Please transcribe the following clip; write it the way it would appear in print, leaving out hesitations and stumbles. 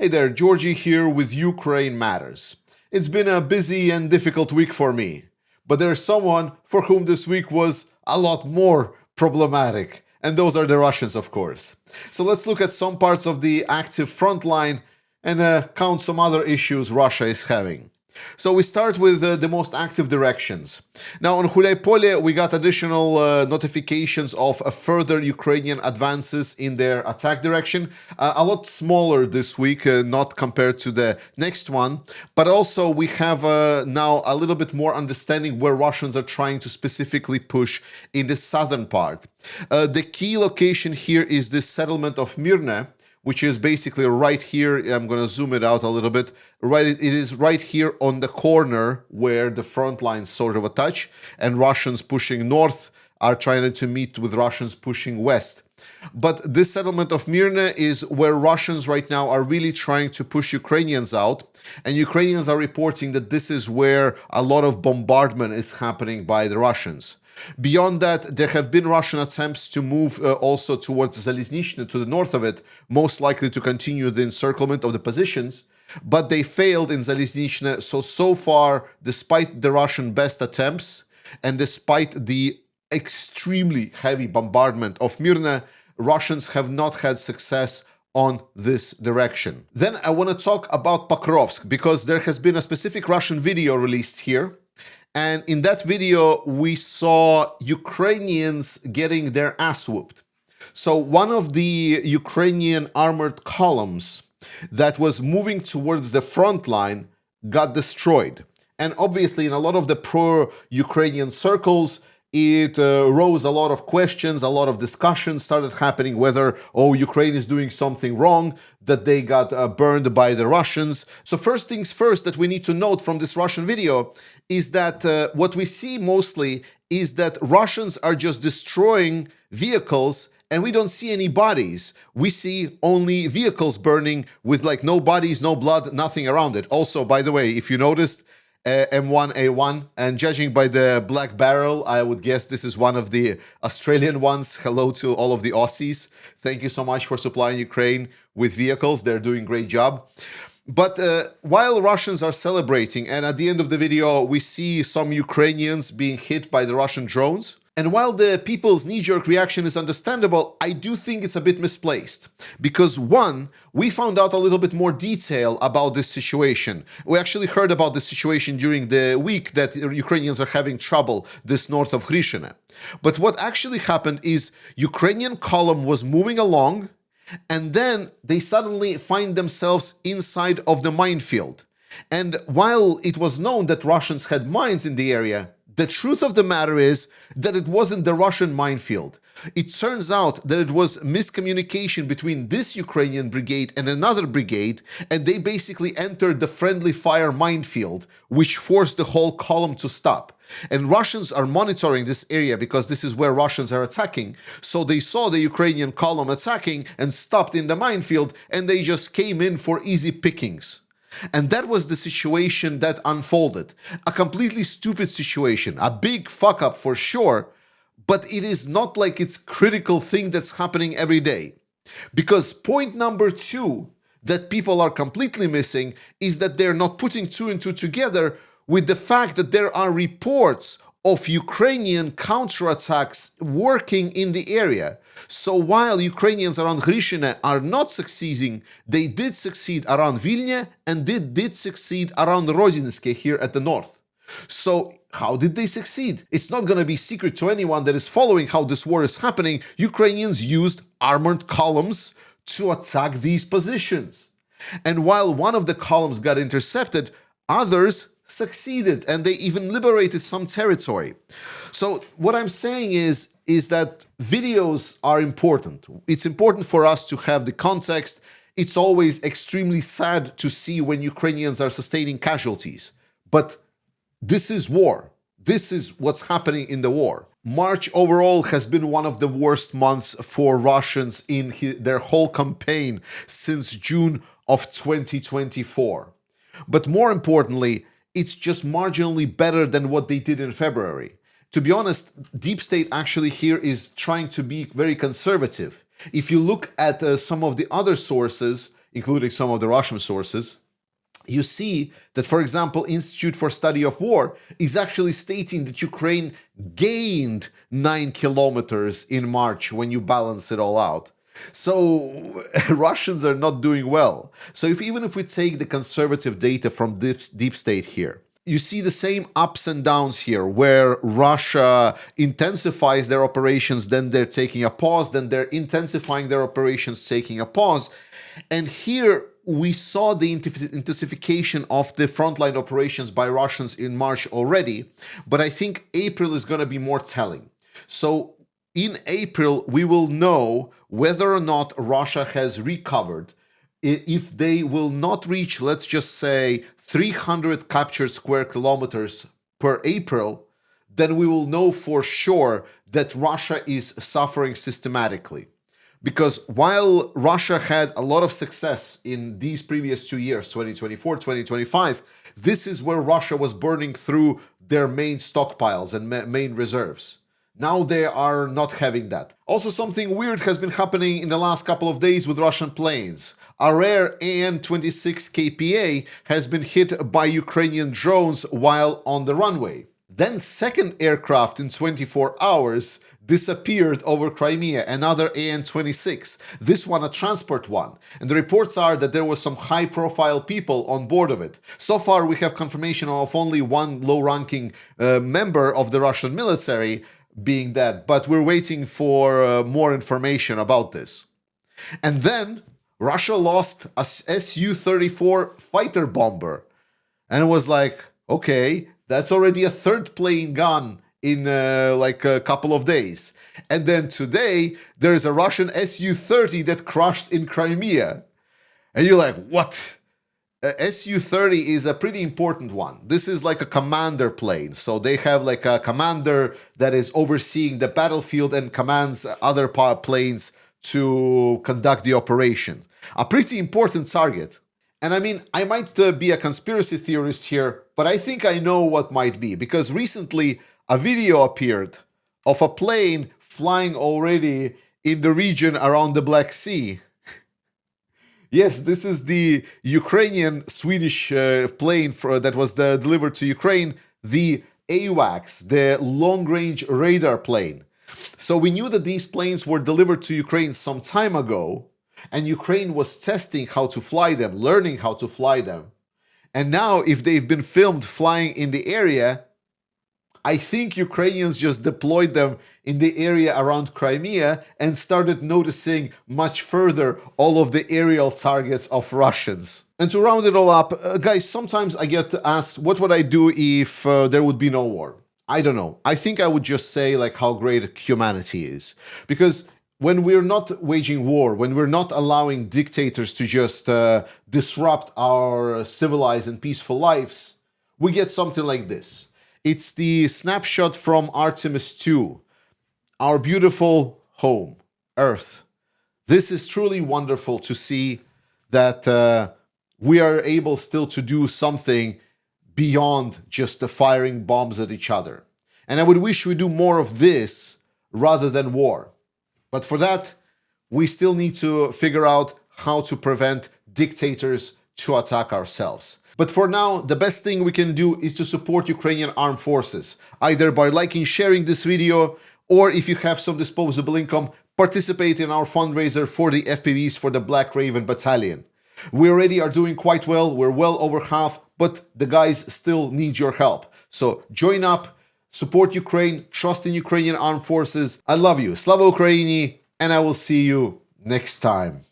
Hey there, Georgie here with Ukraine Matters. It's been a busy and difficult week for me, but there's someone for whom this week was a lot more problematic, and those are the Russians, of course. So let's look at some parts of the active front line and count some other issues Russia is having. So we start with the most active directions. Now on Pole, we got additional notifications of further Ukrainian advances in their attack direction. A lot smaller this week, not compared to the next one. But also we have now a little bit more understanding where Russians are trying to specifically push in the southern part. The key location here is this settlement of Myrne, which is basically right here. I'm going to zoom it out a little bit. Right, it is right here on the corner where the front lines sort of touch, and Russians pushing north are trying to meet with Russians pushing west. But this settlement of Myrne is where Russians right now are really trying to push Ukrainians out, and Ukrainians are reporting that this is where a lot of bombardment is happening by the Russians. Beyond that, there have been Russian attempts to move also towards Zaliznychne, to the north of it, most likely to continue the encirclement of the positions, but they failed in Zaliznychne. So far, despite the Russian best attempts and despite the extremely heavy bombardment of Myrne, Russians have not had success on this direction. Then I want to talk about Pokrovsk, because there has been a specific Russian video released here. And in that video, we saw Ukrainians getting their ass whooped. So one of the Ukrainian armored columns that was moving towards the front line got destroyed. And obviously, in a lot of the pro-Ukrainian circles, it rose a lot of questions, a lot of discussions started happening whether, Ukraine is doing something wrong, that they got burned by the Russians. So first things first that we need to note from this Russian video is that what we see mostly is that Russians are just destroying vehicles and we don't see any bodies. We see only vehicles burning with like no bodies, no blood, nothing around it. Also, by the way, if you noticed, M1A1, and judging by the black barrel, I would guess this is one of the Australian ones. Hello to all of the Aussies. Thank you so much for supplying Ukraine with vehicles. They're doing a great job. But while Russians are celebrating, and at the end of the video, we see some Ukrainians being hit by the Russian drones, and while the people's knee-jerk reaction is understandable, I do think it's a bit misplaced. Because one, we found out a little bit more detail about this situation. We actually heard about this situation during the week that Ukrainians are having trouble this north of Grishine. But what actually happened is Ukrainian column was moving along, and then they suddenly find themselves inside of the minefield. And while it was known that Russians had mines in the area, the truth of the matter is that it wasn't the Russian minefield. It turns out that it was miscommunication between this Ukrainian brigade and another brigade, and they basically entered the friendly fire minefield, which forced the whole column to stop. And Russians are monitoring this area because this is where Russians are attacking. So they saw the Ukrainian column attacking and stopped in the minefield, and they just came in for easy pickings. And that was the situation that unfolded. A completely stupid situation, a big fuck up for sure, but it is not like it's a critical thing that's happening every day. Because point number two that people are completely missing is that they're not putting two and two together with the fact that there are reports of Ukrainian counterattacks working in the area. So while Ukrainians around Grishine are not succeeding, they did succeed around Vilna and did succeed around Rodinske here at the north. So how did they succeed? It's not going to be secret to anyone that is following how this war is happening. Ukrainians used armored columns to attack these positions. And while one of the columns got intercepted, others succeeded and they even liberated some territory. So what I'm saying is that videos are important. It's important for us to have the context. It's always extremely sad to see when Ukrainians are sustaining casualties. But this is war. This is what's happening in the war. March overall has been one of the worst months for Russians in their whole campaign since June of 2024. But more importantly, it's just marginally better than what they did in February. To be honest, Deep State actually here is trying to be very conservative. If you look at some of the other sources, including some of the Russian sources, you see that, for example, Institute for Study of War is actually stating that Ukraine gained 9 kilometers in March when you balance it all out. So Russians are not doing well. So even if we take the conservative data from deep state here, you see the same ups and downs here, where Russia intensifies their operations, then they're taking a pause, then they're intensifying their operations, taking a pause. And here we saw the intensification of the frontline operations by Russians in March already, but I think April is going to be more telling. So in April, we will know whether or not Russia has recovered. If they will not reach, let's just say, 300 captured square kilometers per April, then we will know for sure that Russia is suffering systematically. Because while Russia had a lot of success in these previous 2 years, 2024, 2025, this is where Russia was burning through their main stockpiles and main reserves. Now they are not having that. Also, something weird has been happening in the last couple of days with Russian planes. A rare An-26 KPA has been hit by Ukrainian drones while on the runway. Then second aircraft in 24 hours disappeared over Crimea, another An-26, this one a transport one. And the reports are that there were some high-profile people on board of it. So far, we have confirmation of only one low-ranking member of the Russian military being dead, but we're waiting for more information about this. And then Russia lost a Su-34 fighter bomber. And it was like, okay, that's already a third plane gone in like a couple of days. And then today, there is a Russian Su-30 that crashed in Crimea. And you're like, what? Su-30 is a pretty important one. This is like a commander plane. So they have like a commander that is overseeing the battlefield and commands other planes to conduct the operation. A pretty important target. And I mean, I might be a conspiracy theorist here, but I think I know what might be. Because recently, a video appeared of a plane flying already in the region around the Black Sea. Yes, this is the Ukrainian Swedish plane that was delivered to Ukraine, the AWACS, the long-range radar plane. So we knew that these planes were delivered to Ukraine some time ago, and Ukraine was testing how to fly them, learning how to fly them. And now, if they've been filmed flying in the area, I think Ukrainians just deployed them in the area around Crimea and started noticing much further all of the aerial targets of Russians. And to round it all up, guys, sometimes I get asked, what would I do if there would be no war? I don't know. I think I would just say like how great humanity is. Because when we're not waging war, when we're not allowing dictators to just disrupt our civilized and peaceful lives, we get something like this. It's the snapshot from Artemis 2, our beautiful home, Earth. This is truly wonderful to see that we are able still to do something beyond just firing bombs at each other. And I would wish we do more of this rather than war. But for that, we still need to figure out how to prevent dictators to attack ourselves. But for now, the best thing we can do is to support Ukrainian armed forces, either by liking, sharing this video, or if you have some disposable income, participate in our fundraiser for the FPVs for the Black Raven Battalion. We already are doing quite well, we're well over half, but the guys still need your help. So join up, support Ukraine, trust in Ukrainian armed forces. I love you. Slava Ukraini, and I will see you next time.